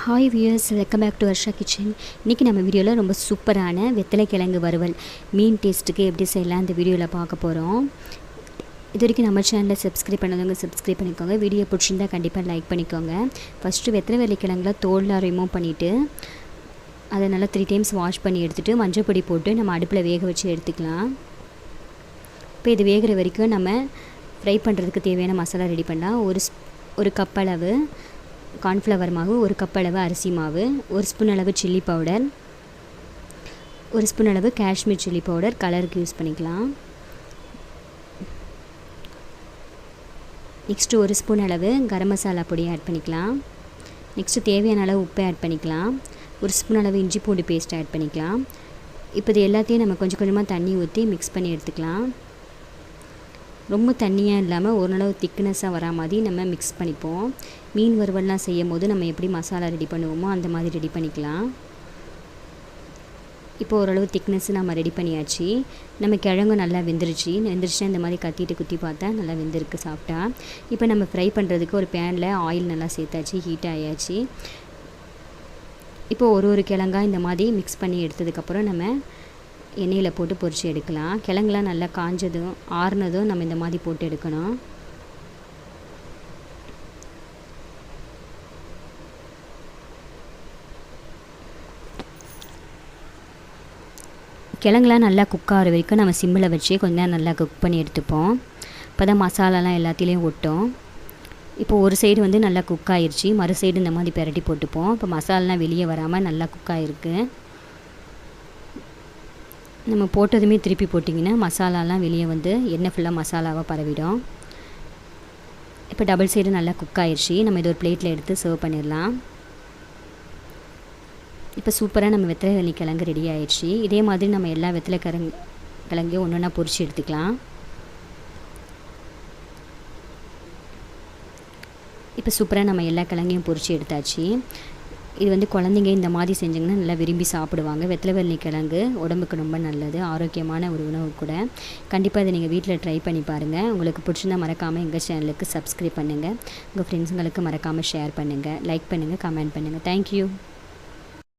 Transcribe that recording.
Hi viewers, welcome back to Varsha kitchen. இன்றைக்கி நம்ம வீடியோவில் ரொம்ப சூப்பரான வெத்தலைக்கிழங்கு வறுவல் மீன் டேஸ்ட்டுக்கு எப்படி செய்யலாம் இந்த வீடியோவில் பார்க்க போகிறோம். இது வரைக்கும் நம்ம சேனலில் சப்ஸ்கிரைப் பண்ணாதவங்க சப்ஸ்கிரைப் பண்ணிக்கோங்க. வீடியோ பிடிச்சிருந்தால் கண்டிப்பாக லைக் பண்ணிக்கோங்க. ஃபஸ்ட்டு வெத்தலைக்கிழங்குல தோல்லாம் ரிமூவ் பண்ணிவிட்டு அதை நல்லா 3 டைம்ஸ் வாஷ் பண்ணி எடுத்துகிட்டு மஞ்சள் பொடி போட்டு நம்ம அடுப்பில் வேக வச்சு எடுத்துக்கலாம். இப்போ இது வேகிற வரைக்கும் நம்ம ஃப்ரை பண்ணுறதுக்கு தேவையான மசாலா ரெடி பண்ணலாம். ஒரு கப் அளவு கார்ன்ஃப்ளவர் மாவு, 1 கப் அளவு அரிசி மாவு, 1 ஸ்பூன் அளவு சில்லி பவுடர், 1 ஸ்பூன் அளவு காஷ்மீர் சில்லி பவுடர் கலருக்கு யூஸ் பண்ணிக்கலாம். நெக்ஸ்ட்டு 1 ஸ்பூன் அளவு கரம் மசாலா பொடி ஆட் பண்ணிக்கலாம். நெக்ஸ்ட்டு தேவையான அளவு உப்பை ஆட் பண்ணிக்கலாம். 1 ஸ்பூன் அளவு இஞ்சி பூண்டு பேஸ்ட் ஆட் பண்ணிக்கலாம். இப்போ இது எல்லாத்தையும் நம்ம கொஞ்சம் கொஞ்சமாக தண்ணி ஊற்றி மிக்ஸ் பண்ணி எடுத்துக்கலாம். ரொம்ப தண்ணியாக இல்லாமல் ஓரளவு திக்னஸாக வரா மாதிரி நம்ம மிக்ஸ் பண்ணிப்போம். மீன் வறுவல்லாம் செய்யும் போது நம்ம எப்படி மசாலா ரெடி பண்ணுவோமோ அந்த மாதிரி ரெடி பண்ணிக்கலாம். இப்போ ஓரளவு திக்னஸ் நம்ம ரெடி பண்ணியாச்சு. நம்ம கிழங்கு நல்லா வெந்துருச்சுன்னா இந்த மாதிரி கத்திட்டு குத்தி பார்த்தா நல்லா வெந்திருக்கு சாப்பிட்டா. இப்போ நம்ம ஃப்ரை பண்ணுறதுக்கு ஒரு பேனில் ஆயில் நல்லா சேர்த்தாச்சு, ஹீட் ஆயாச்சு. இப்போ ஒரு கிழங்காக இந்த மாதிரி மிக்ஸ் பண்ணி எடுத்ததுக்கப்புறம் நம்ம எண்ணெயில் போட்டு பொரித்து எடுக்கலாம். கிழங்குலாம் நல்லா காஞ்சதும் ஆறுனதும் நம்ம இந்த மாதிரி போட்டு எடுக்கணும். கிழங்குலாம் நல்லா குக் ஆகிற வரைக்கும் நம்ம சிம்மில் வச்சு கொஞ்சம் நேரம் நல்லா குக் பண்ணி எடுத்துப்போம். இப்போ தான் மசாலாலாம் எல்லாத்துலேயும் ஒட்டும். இப்போ ஒரு சைடு வந்து நல்லா குக் ஆகிருச்சு, மறு சைடு இந்த மாதிரி பிரட்டி போட்டுப்போம். இப்போ மசாலாலாம் வெளியே வராமல் நல்லா குக் ஆகிருக்கு. நம்ம போட்டதுமே திருப்பி போட்டிங்கன்னா மசாலாலாம் வெளியே வந்து எண்ணெய் ஃபுல்லாக மசாலாவாக பரவிடும். இப்போ டபுள் சைடு நல்லா குக் ஆயிடுச்சு. நம்ம இது ஒரு பிளேட்டில் எடுத்து சர்வ் பண்ணிடலாம். இப்போ சூப்பராக நம்ம வெத்தலை கிழங்கு ரெடி ஆயிடுச்சு. இதே மாதிரி நம்ம எல்லா கிழங்கையும் ஒன்று ஒன்றா பொரித்து எடுத்துக்கலாம். இப்போ சூப்பராக நம்ம எல்லா கிழங்கையும் பொரித்து எடுத்தாச்சு. இது வந்து குழந்தைங்க இந்த மாதிரி செஞ்சிங்கன்னா நல்லா விரும்பி சாப்பிடுவாங்க. வெத்தலை கிழங்கு உடம்புக்கு ரொம்ப நல்லது, ஆரோக்கியமான ஒரு உணவு கூட. கண்டிப்பாக இதை நீங்கள் வீட்டில் ட்ரை பண்ணி பாருங்கள். உங்களுக்கு பிடிச்சிருந்தால் மறக்காமல் எங்கள் சேனலுக்கு சப்ஸ்கிரைப் பண்ணுங்கள். உங்கள் ஃப்ரெண்ட்ஸுங்களுக்கு மறக்காமல் ஷேர் பண்ணுங்கள், லைக் பண்ணுங்கள், கமெண்ட் பண்ணுங்கள். தேங்க்யூ.